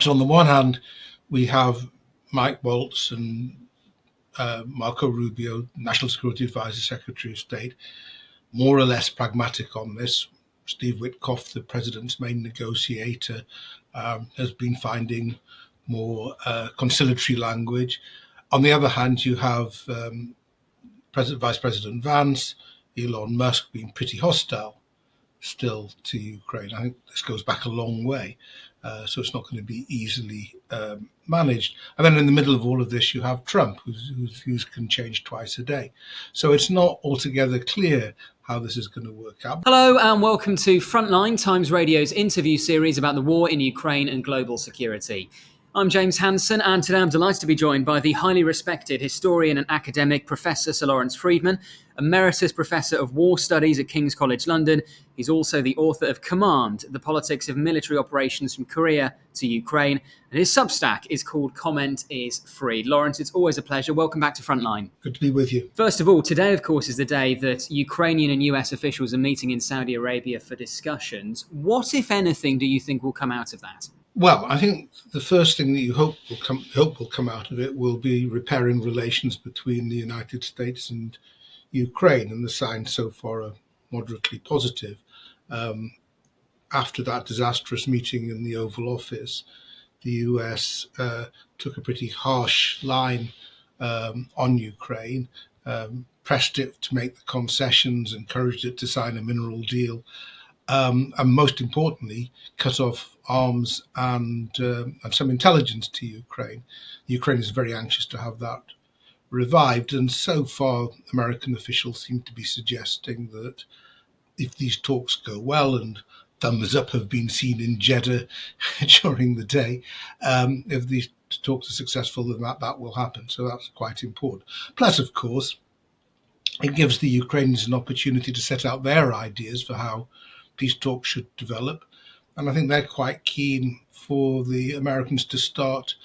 So on the one hand, we have Waltz and Marco Rubio, National Security Advisor, Secretary of State, more or less pragmatic on this. Steve Witkoff, the president's main negotiator, has been finding more conciliatory language. On the other hand, you have Vice President Vance, Elon Musk being pretty hostile still to Ukraine. I think this goes back a long way, so it's not going to be easily managed. And then in the middle of all of this, you have Trump, whose views can change twice a day. So it's not altogether clear how this is going to work out. Hello and welcome to Frontline, Times Radio's interview series about the war in Ukraine and global security. I'm James Hansen, and today I'm delighted to be joined by the highly respected historian and academic Professor Sir Lawrence Freedman, Emeritus Professor of War Studies at King's College London. He's also the author of Command, The Politics of Military Operations from Korea to Ukraine, and his Substack is called Comment is Free. Lawrence, it's always a pleasure. Welcome back to Frontline. Good to be with you. First of all, today, of course, is the day that Ukrainian and US officials are meeting in Saudi Arabia for discussions. What, if anything, do you think will come out of that? Well, I think the first thing that you hope will come out of it will be repairing relations between the United States and Ukraine, and the signs so far are moderately positive. After that disastrous meeting in the Oval Office, the US took a pretty harsh line on Ukraine, pressed it to make the concessions, encouraged it to sign a mineral deal, and most importantly, cut off arms and some intelligence to Ukraine. Ukraine is very anxious to have that revived, and so far American officials seem to be suggesting that if these talks go well, and thumbs up have been seen in Jeddah during the day, if these talks are successful, then that will happen. So that's quite important. Plus, of course, it gives the Ukrainians an opportunity to set out their ideas for how these talks should develop. And I think they're quite keen for the Americans to start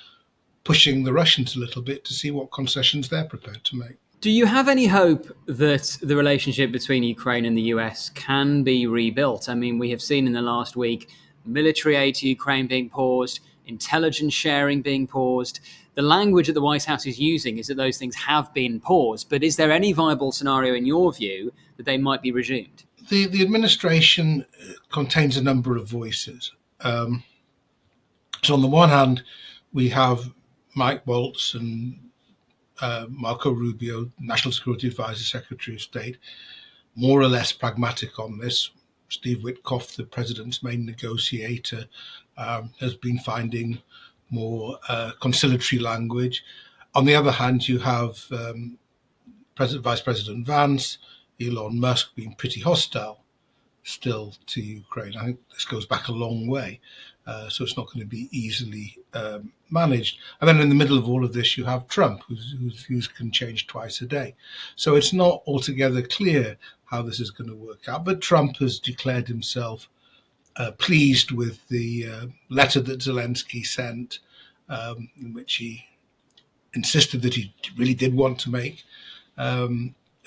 pushing the Russians a little bit to see what concessions they're prepared to make. Do you have any hope that the relationship between Ukraine and the US can be rebuilt? I mean, we have seen in the last week military aid to Ukraine being paused, intelligence sharing being paused. The language that the White House is using is that those things have been paused. But is there any viable scenario in your view that they might be resumed? The administration contains a number of voices. So on the one hand, we have Waltz and Marco Rubio, National Security Advisor, Secretary of State, more or less pragmatic on this. Steve Witkoff, the president's main negotiator, has been finding more conciliatory language. On the other hand, you have Vice President Vance, Elon Musk being pretty hostile still to Ukraine. I think this goes back a long way, so it's not going to be easily managed. And then in the middle of all of this, you have Trump, whose views can change twice a day. So it's not altogether clear how this is going to work out. But Trump has declared himself pleased with the letter that Zelensky sent, in which he insisted that he really did want to make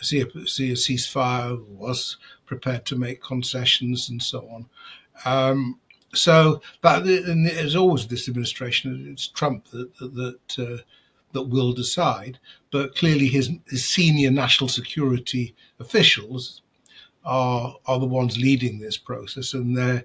see a ceasefire, was prepared to make concessions and so on. So that, and as always, this administration, it's Trump that will decide. But clearly, his senior national security officials are the ones leading this process, and they're,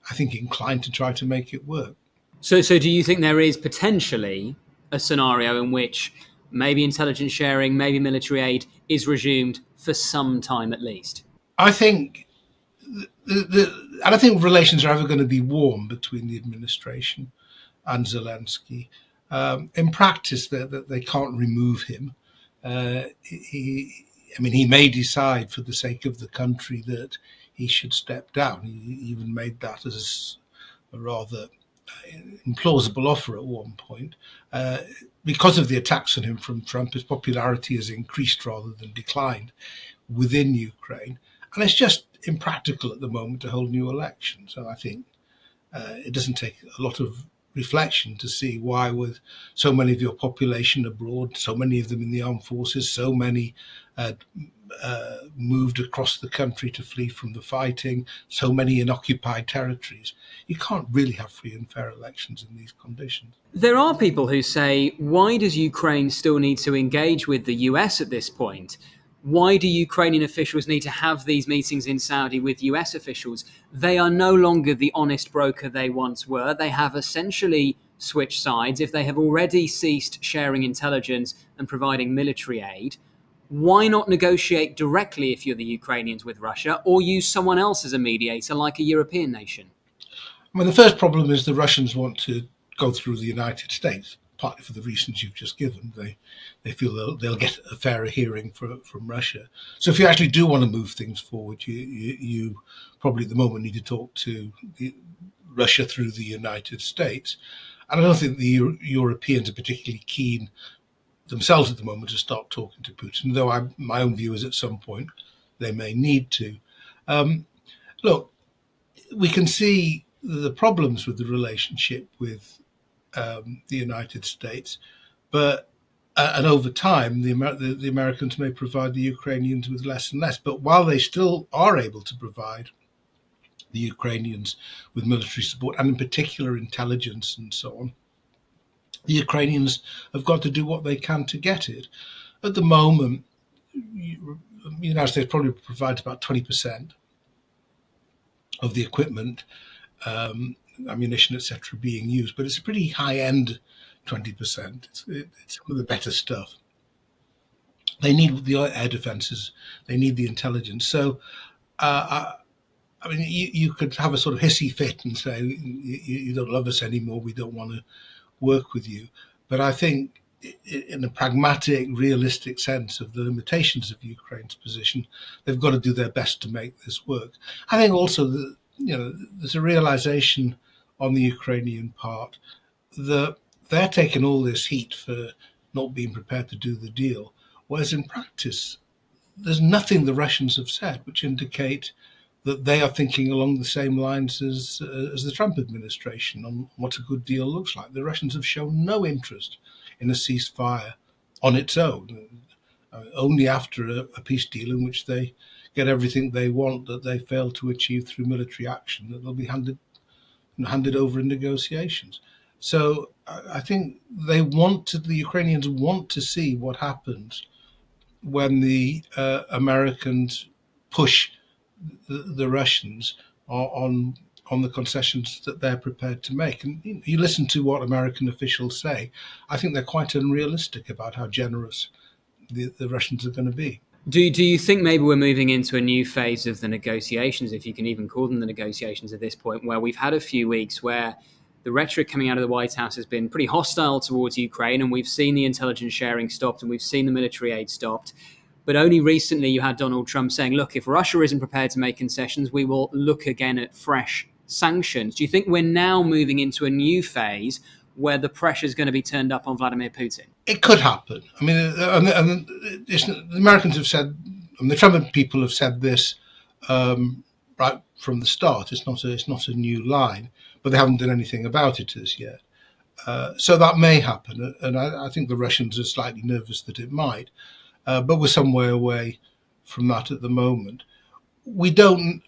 I think, inclined to try to make it work. So do you think there is potentially a scenario in which maybe intelligence sharing, maybe military aid is resumed for some time at least? I think I don't think relations are ever going to be warm between the administration and Zelensky. In practice, they can't remove him. He may decide for the sake of the country that he should step down. He even made that as a rather implausible offer at one point. Because of the attacks on him from Trump, his popularity has increased rather than declined within Ukraine. And it's just impractical at the moment to hold new elections. And I think it doesn't take a lot of reflection to see why, with so many of your population abroad, so many of them in the armed forces, so many moved across the country to flee from the fighting, so many in occupied territories. You can't really have free and fair elections in these conditions. There are people who say, why does Ukraine still need to engage with the US at this point? Why do Ukrainian officials need to have these meetings in Saudi with US officials? They are no longer the honest broker they once were. They have essentially switched sides. If they have already ceased sharing intelligence and providing military aid, why not negotiate directly if you're the Ukrainians with Russia, or use someone else as a mediator like a European nation? I mean, the first problem is the Russians want to go through the United States, partly for the reasons you've just given. They feel they'll get a fairer hearing from Russia. So if you actually do want to move things forward, you probably at the moment need to talk to Russia through the United States. And I don't think the Europeans are particularly keen themselves at the moment to start talking to Putin, though my own view is at some point they may need to. Look, we can see the problems with the relationship with the United States, but and over time the Americans may provide the Ukrainians with less and less. But while they still are able to provide the Ukrainians with military support, and in particular intelligence and so on, the Ukrainians have got to do what they can to get it. At the moment, the United States probably provides about 20% of the equipment, ammunition, etc., being used, but it's a pretty high-end 20%. It's some of the better stuff. They need the air defences, they need the intelligence. So, I mean, you could have a sort of hissy fit and say, you don't love us anymore, we don't want to work with you. But I think in a pragmatic, realistic sense of the limitations of Ukraine's position, they've got to do their best to make this work. I think also that, there's a realization on the Ukrainian part that they're taking all this heat for not being prepared to do the deal, whereas in practice, there's nothing the Russians have said which indicate that they are thinking along the same lines as the Trump administration on what a good deal looks like. The Russians have shown no interest in a ceasefire on its own, only after a peace deal in which they get everything they want that they fail to achieve through military action, that they'll be handed over in negotiations. So I think the Ukrainians want to see what happens when the Americans push the Russians on the concessions that they're prepared to make. And you listen to what American officials say, I think they're quite unrealistic about how generous the Russians are going to be. Do you think maybe we're moving into a new phase of the negotiations, if you can even call them the negotiations at this point, where we've had a few weeks where the rhetoric coming out of the White House has been pretty hostile towards Ukraine, and we've seen the intelligence sharing stopped and we've seen the military aid stopped. But only recently you had Donald Trump saying, look, if Russia isn't prepared to make concessions, we will look again at fresh sanctions. Do you think we're now moving into a new phase where the pressure is going to be turned up on Vladimir Putin? It could happen. I mean, the Americans have said, the Trump people have said this right from the start. It's not a new line, but they haven't done anything about it as yet. So that may happen, and I think the Russians are slightly nervous that it might. But we're some way away from that at the moment. We don't.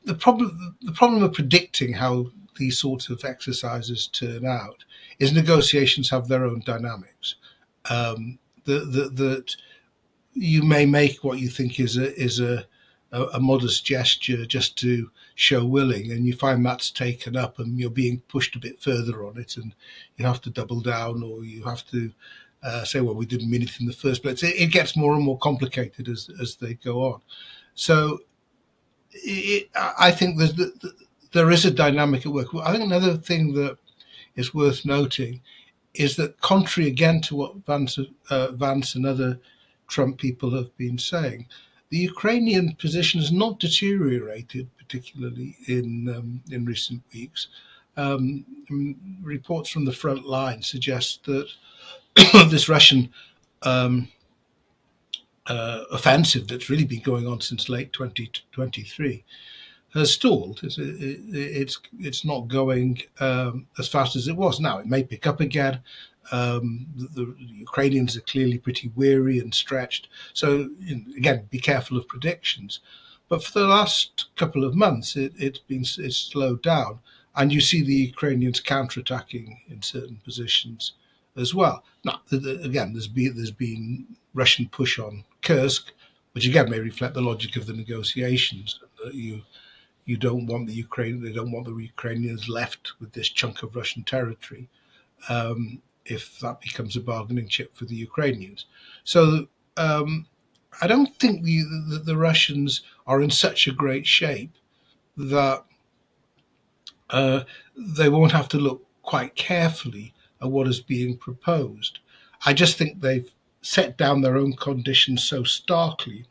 The problem of predicting how these sorts of exercises turn out is negotiations have their own dynamics. That you may make what you think is a modest gesture just to show willing, and you find that's taken up, and you're being pushed a bit further on it, and you have to double down, or you have to say, well, we didn't mean it in the first place. It gets more and more complicated as they go on. So I think there is a dynamic at work. I think another thing that is worth noting is that, contrary again to what Vance and other Trump people have been saying, the Ukrainian position has not deteriorated particularly in recent weeks. Reports from the front line suggest that this Russian offensive that's really been going on since late 2023 has stalled. It's not going as fast as it was. Now, it may pick up again, The Ukrainians are clearly pretty weary and stretched. So, again, be careful of predictions. But for the last couple of months, it's slowed down, and you see the Ukrainians counterattacking in certain positions as well. Now, again, there's been Russian push on Kursk, which again may reflect the logic of the negotiations. You don't want they don't want the Ukrainians left with this chunk of Russian territory, if that becomes a bargaining chip for the Ukrainians. So I don't think the Russians are in such a great shape that they won't have to look quite carefully at what is being proposed. I just think they've set down their own conditions so starkly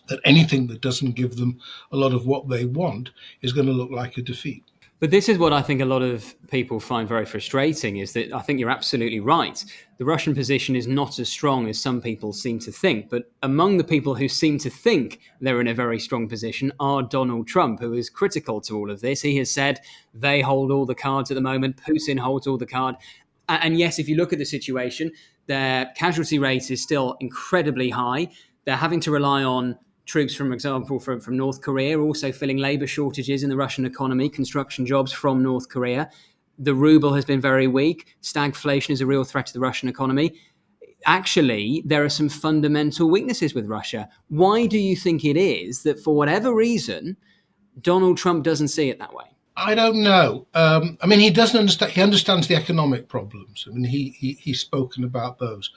that anything that doesn't give them a lot of what they want is going to look like a defeat. But this is what I think a lot of people find very frustrating, is that I think you're absolutely right. The Russian position is not as strong as some people seem to think. But among the people who seem to think they're in a very strong position are Donald Trump, who is critical to all of this. He has said they hold all the cards at the moment. Putin holds all the cards. And yes, if you look at the situation, their casualty rate is still incredibly high. They're having to rely on troops, for example, from North Korea, also filling labour shortages in the Russian economy, construction jobs from North Korea. The ruble has been very weak. Stagflation is a real threat to the Russian economy. Actually, there are some fundamental weaknesses with Russia. Why do you think it is that, for whatever reason, Donald Trump doesn't see it that way? I don't know. I mean, he doesn't understand. He understands the economic problems. I mean, he's spoken about those.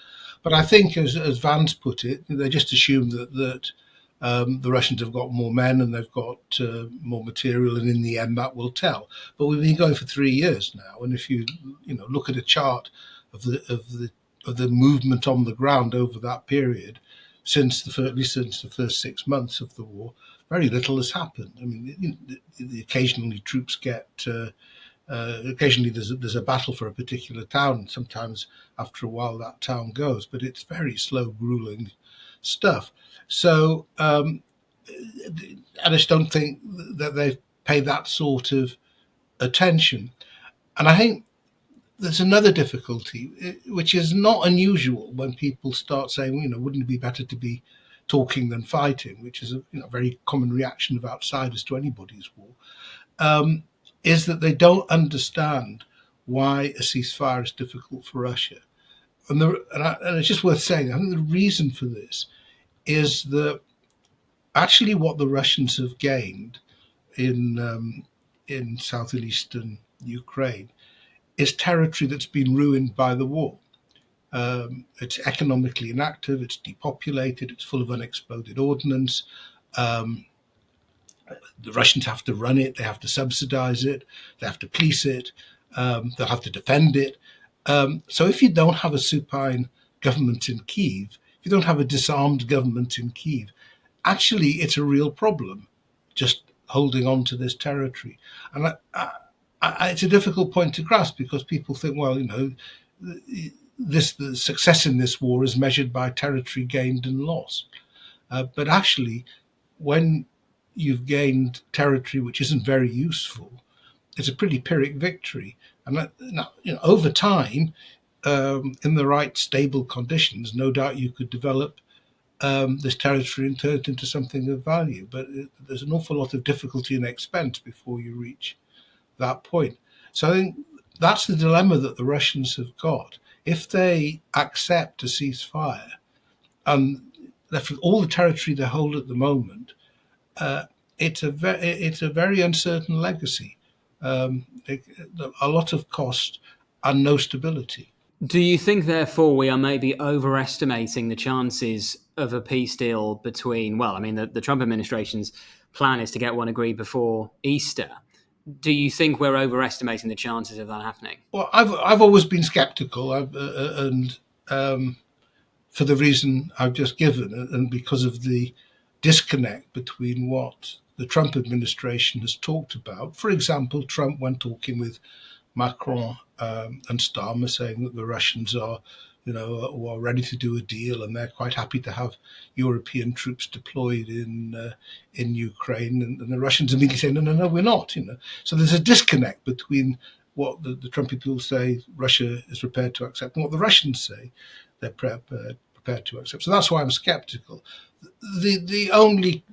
But I think, as Vance put it, they just assume that the Russians have got more men and they've got more material, and in the end that will tell. But we've been going for 3 years now, and if you look at a chart of the movement on the ground over that period, at least since the first 6 months of the war, very little has happened. I mean, occasionally troops get. Occasionally there's a battle for a particular town, and sometimes after a while that town goes, but it's very slow, grueling stuff. So I just don't think that they've paid that sort of attention. And I think there's another difficulty, which is not unusual when people start saying, wouldn't it be better to be talking than fighting, which is a very common reaction of outsiders to anybody's war, is that they don't understand why a ceasefire is difficult for Russia. And it's just worth saying, I think the reason for this is that actually what the Russians have gained in south and eastern Ukraine is territory that's been ruined by the war. It's economically inactive, it's depopulated, it's full of unexploded ordnance. The Russians have to run it, they have to subsidize it, they have to police it, they'll have to defend it. So if you don't have a supine government in Kyiv, if you don't have a disarmed government in Kyiv, actually it's a real problem just holding on to this territory. And it's a difficult point to grasp, because people think, well, the success in this war is measured by territory gained and lost. But actually, when you've gained territory which isn't very useful, it's a pretty Pyrrhic victory. And over time, in the right stable conditions, no doubt you could develop this territory and turn it into something of value. But there's an awful lot of difficulty and expense before you reach that point. So I think that's the dilemma that the Russians have got. If they accept a ceasefire and left with all the territory they hold at the moment, it's a very uncertain legacy. A lot of cost and no stability. Do you think, therefore, we are maybe overestimating the chances of a peace deal between, the Trump administration's plan is to get one agreed before Easter. Do you think we're overestimating the chances of that happening? Well, I've always been sceptical, and for the reason I've just given, and because of the disconnect between what the Trump administration has talked about. For example, Trump, when talking with Macron and Starmer, saying that the Russians are ready to do a deal, and they're quite happy to have European troops deployed in Ukraine, and the Russians immediately say, no, we're not. So there's a disconnect between what the Trump people say Russia is prepared to accept and what the Russians say they're prepared to accept. So that's why I'm skeptical. The only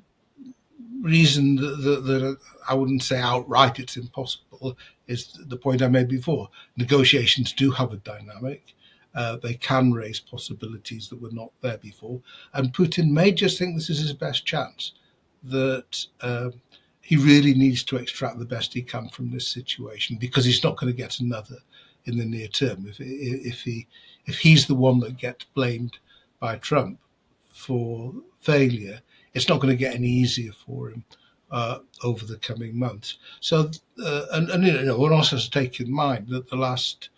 reason that I wouldn't say outright it's impossible is the point I made before. Negotiations do have a dynamic. They can raise possibilities that were not there before. And Putin may just think this is his best chance, that he really needs to extract the best he can from this situation, because he's not going to get another in the near term. If he's the one that gets blamed by Trump for failure, it's not going to get any easier for him over the coming months. So, one also has to keep in mind that the last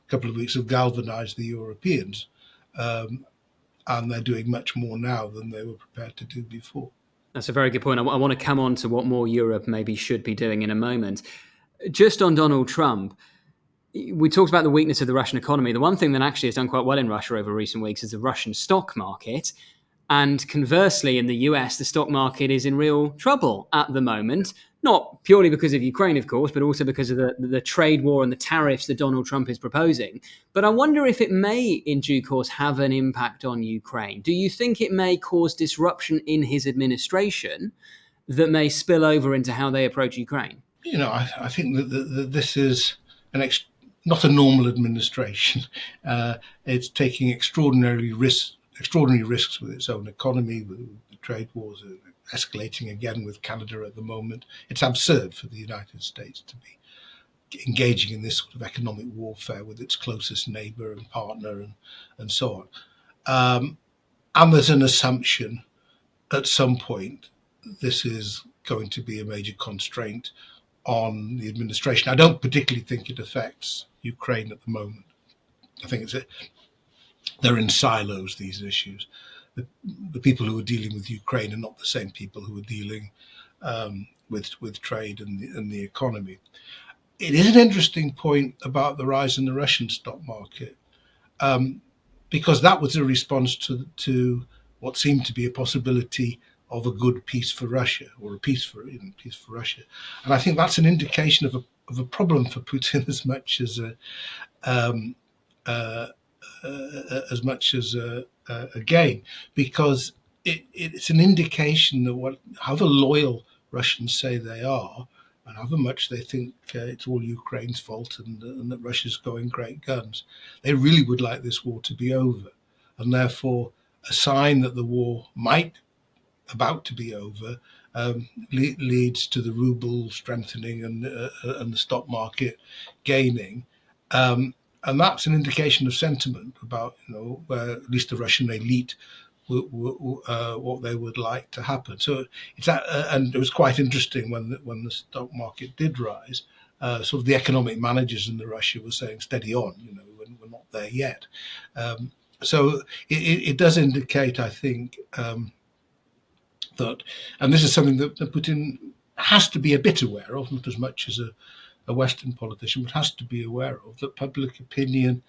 couple of weeks have galvanized the Europeans, and they're doing much more now than they were prepared to do before. That's a very good point. I want to come on to what more Europe maybe should be doing in a moment. Just on Donald Trump, we talked about the weakness of the Russian economy. The one thing that actually has done quite well in Russia over recent weeks is the Russian stock market. And conversely, in the US, the stock market is in real trouble at the moment, not purely because of Ukraine, of course, but also because of the trade war and the tariffs that Donald Trump is proposing. But I wonder if it may, in due course, have an impact on Ukraine. Do you think it may cause disruption in his administration that may spill over into how they approach Ukraine? I think that this is not a normal administration. It's taking extraordinary risks with its own economy, with the trade wars escalating again with Canada at the moment. It's absurd for the United States to be engaging in this sort of economic warfare with its closest neighbor and partner and so on. And there's an assumption at some point this is going to be a major constraint on the administration. I don't particularly think it affects Ukraine at the moment. I think they're in silos, these issues. The people who are dealing with Ukraine are not the same people who are dealing with trade and the economy. It is an interesting point about the rise in the Russian stock market, because that was a response to what seemed to be a possibility of a good peace for Russia, or a peace for Russia. And I think that's an indication of a problem for Putin as much as a gain, because it's an indication that however loyal Russians say they are, and however much they think it's all Ukraine's fault and that Russia's going great guns, they really would like this war to be over. And therefore, a sign that the war might about to be over leads to the ruble strengthening and the stock market gaining. And that's an indication of sentiment about, where at least the Russian elite what they would like to happen. So and it was quite interesting when the stock market did rise. Sort of the economic managers in Russia were saying, "Steady on, we're not there yet." So it does indicate, I think, that, and this is something that Putin has to be a bit aware of, not as much as a Western politician, but has to be aware of, that public opinion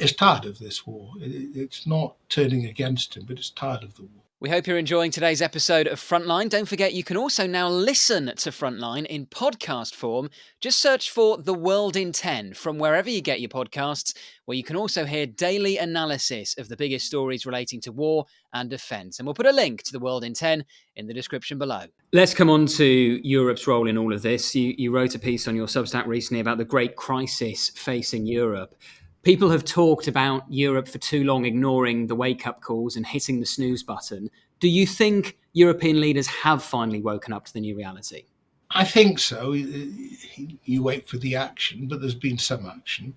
is tired of this war. It's not turning against him, but it's tired of the war. We hope you're enjoying today's episode of Frontline. Don't forget, you can also now listen to Frontline in podcast form. Just search for The World in 10 from wherever you get your podcasts, where you can also hear daily analysis of the biggest stories relating to war and defence. And we'll put a link to The World in 10 in the description below. Let's come on to Europe's role in all of this. You wrote a piece on your Substack recently about the great crisis facing Europe. People have talked about Europe for too long ignoring the wake-up calls and hitting the snooze button. Do you think European leaders have finally woken up to the new reality? I think so. You wait for the action, but there's been some action.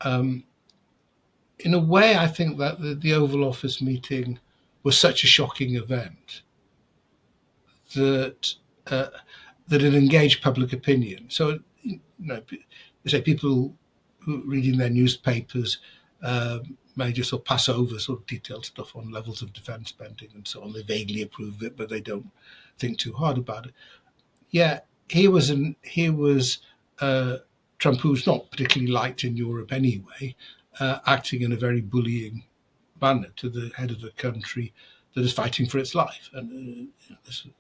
In a way, I think that the Oval Office meeting was such a shocking event that it engaged public opinion. So, say people reading their newspapers may just sort of pass over sort of detailed stuff on levels of defence spending and so on. They vaguely approve it, but they don't think too hard about it. Yeah, here was Trump, who's not particularly liked in Europe anyway, acting in a very bullying manner to the head of a country that is fighting for its life and sort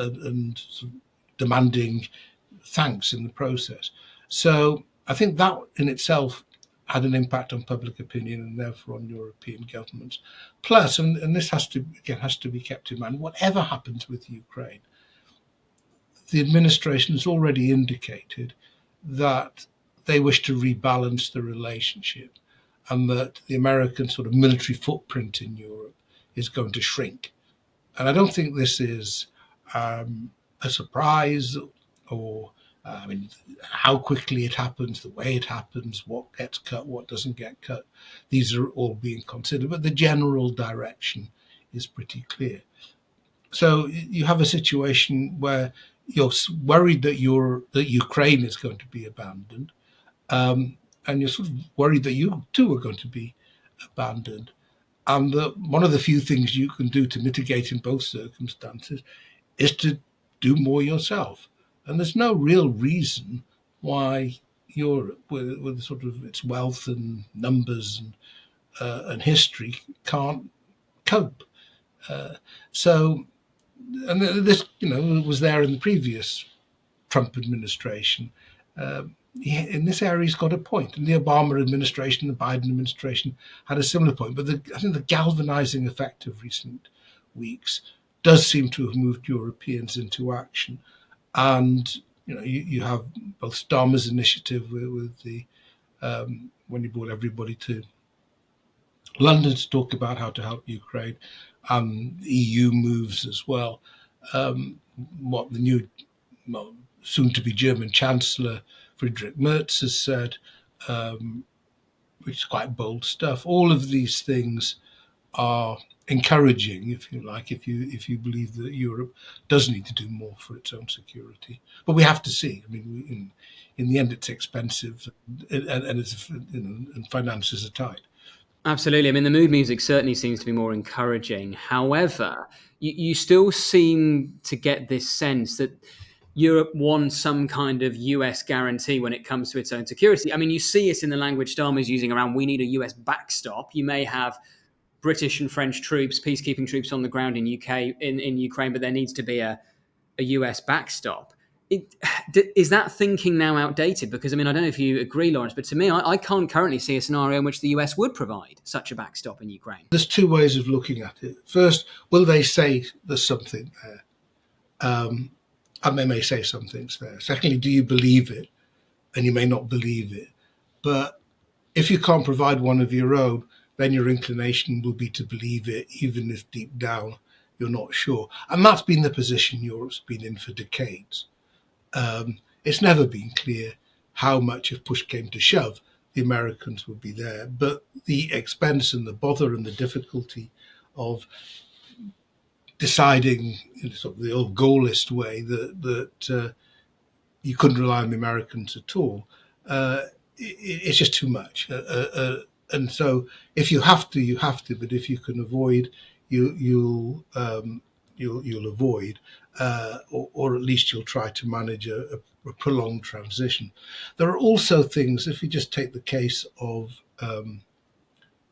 of demanding thanks in the process. So I think that in itself had an impact on public opinion and therefore on European governments. Plus, and this has to be kept in mind, whatever happens with Ukraine, the administration has already indicated that they wish to rebalance the relationship and that the American sort of military footprint in Europe is going to shrink. And I don't think this is a surprise or I mean, how quickly it happens, the way it happens, what gets cut, what doesn't get cut. These are all being considered, but the general direction is pretty clear. So you have a situation where you're worried that Ukraine is going to be abandoned, and you're sort of worried that you too are going to be abandoned. And one of the few things you can do to mitigate in both circumstances is to do more yourself. And there's no real reason why Europe, with sort of its wealth and numbers and history, can't cope. So, and this, was there in the previous Trump administration. In this area, he's got a point. And the Obama administration, the Biden administration had a similar point. But I think the galvanizing effect of recent weeks does seem to have moved Europeans into action. And you have both Starmer's initiative with the when he brought everybody to London to talk about how to help Ukraine, EU moves as well. What the new, soon-to-be German Chancellor Friedrich Merz has said, which is quite bold stuff. All of these things are encouraging, if you like, if you believe that Europe does need to do more for its own security. But we have to see. I mean, in the end, it's expensive, and it's and finances are tight. Absolutely. I mean, the mood music certainly seems to be more encouraging. However, you still seem to get this sense that Europe wants some kind of US guarantee when it comes to its own security. I mean, you see it in the language Starmer is using around, we need a US backstop. You may have British and French troops, peacekeeping troops on the ground in Ukraine, but there needs to be a US backstop. Is that thinking now outdated? Because, I mean, I don't know if you agree, Lawrence, but to me, I can't currently see a scenario in which the US would provide such a backstop in Ukraine. There's two ways of looking at it. First, will they say there's something there? And they may say something's there. Secondly, do you believe it? And you may not believe it. But if you can't provide one of your own, then your inclination will be to believe it, even if deep down you're not sure. And that's been the position Europe's been in for decades. It's never been clear how much, if push came to shove, the Americans would be there. But the expense and the bother and the difficulty of deciding in sort of the old goalist way that you couldn't rely on the Americans at all, it's just too much. And so if you have to, you have to. But if you can avoid, you'll avoid, or at least you'll try to manage a prolonged transition. There are also things, if you just take the case of,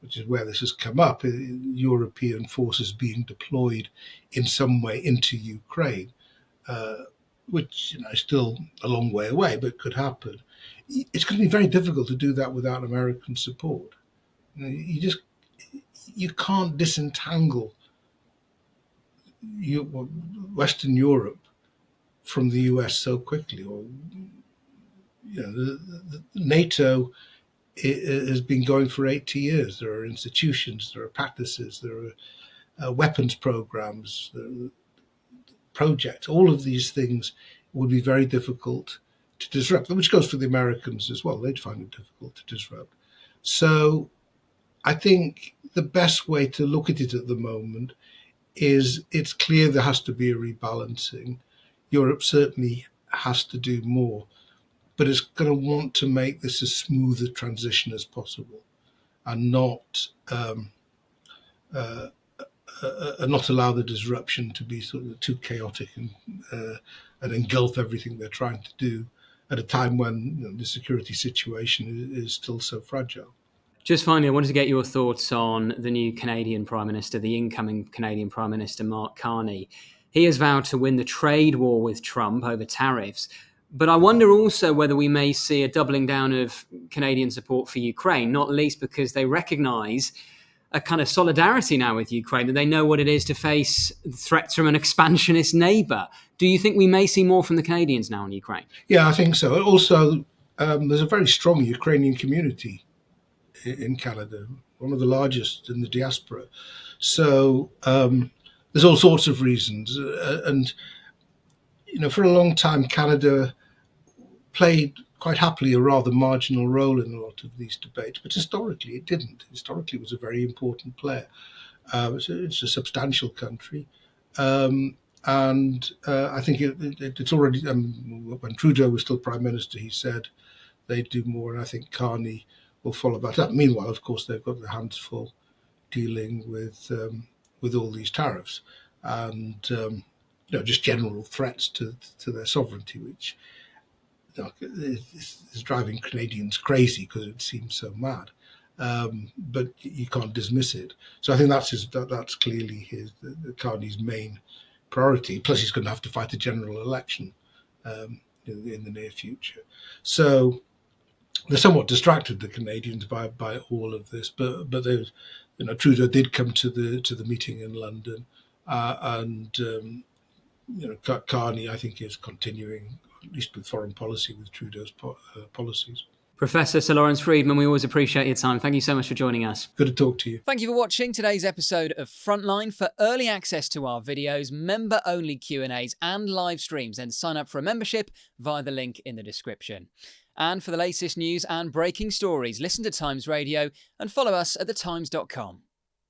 which is where this has come up, European forces being deployed in some way into Ukraine, which is still a long way away, but could happen. It's going to be very difficult to do that without American support. You can't disentangle Western Europe from the US so quickly. Or the NATO has been going for 80 years. There are institutions, there are practices, there are weapons programs, projects. All of these things would be very difficult to disrupt, which goes for the Americans as well. They'd find it difficult to disrupt. So I think the best way to look at it at the moment is it's clear there has to be a rebalancing. Europe certainly has to do more, but it's going to want to make this as smooth a transition as possible and not allow the disruption to be sort of too chaotic and engulf everything they're trying to do at a time when the security situation is still so fragile. Just finally, I wanted to get your thoughts on the new Canadian Prime Minister, the incoming Canadian Prime Minister, Mark Carney. He has vowed to win the trade war with Trump over tariffs. But I wonder also whether we may see a doubling down of Canadian support for Ukraine, not least because they recognise a kind of solidarity now with Ukraine, that they know what it is to face threats from an expansionist neighbour. Do you think we may see more from the Canadians now in Ukraine? Yeah, I think so. Also, there's a very strong Ukrainian community in Canada, one of the largest in the diaspora. So there's all sorts of reasons. And, for a long time, Canada played quite happily a rather marginal role in a lot of these debates, but historically it didn't. Historically, it was a very important player. It's a substantial country. And I think it's already, when Trudeau was still Prime Minister, he said they'd do more, and I think Carney will follow that up. Meanwhile, of course, they've got their hands full dealing with all these tariffs and just general threats to their sovereignty, which is driving Canadians crazy because it seems so mad. But you can't dismiss it. So I think that's clearly Carney's main priority. Plus, he's going to have to fight a general election in the near future. So they're somewhat distracted, the Canadians, by all of this. But Trudeau did come to the meeting in London, and Carney, I think, is continuing, at least with foreign policy, with Trudeau's policies. Professor Sir Lawrence Freedman, we always appreciate your time. Thank you so much for joining us. Good to talk to you. Thank you for watching today's episode of Frontline. For early access to our videos, member-only Q&As and live streams, then sign up for a membership via the link in the description. And for the latest news and breaking stories, listen to Times Radio and follow us at thetimes.com.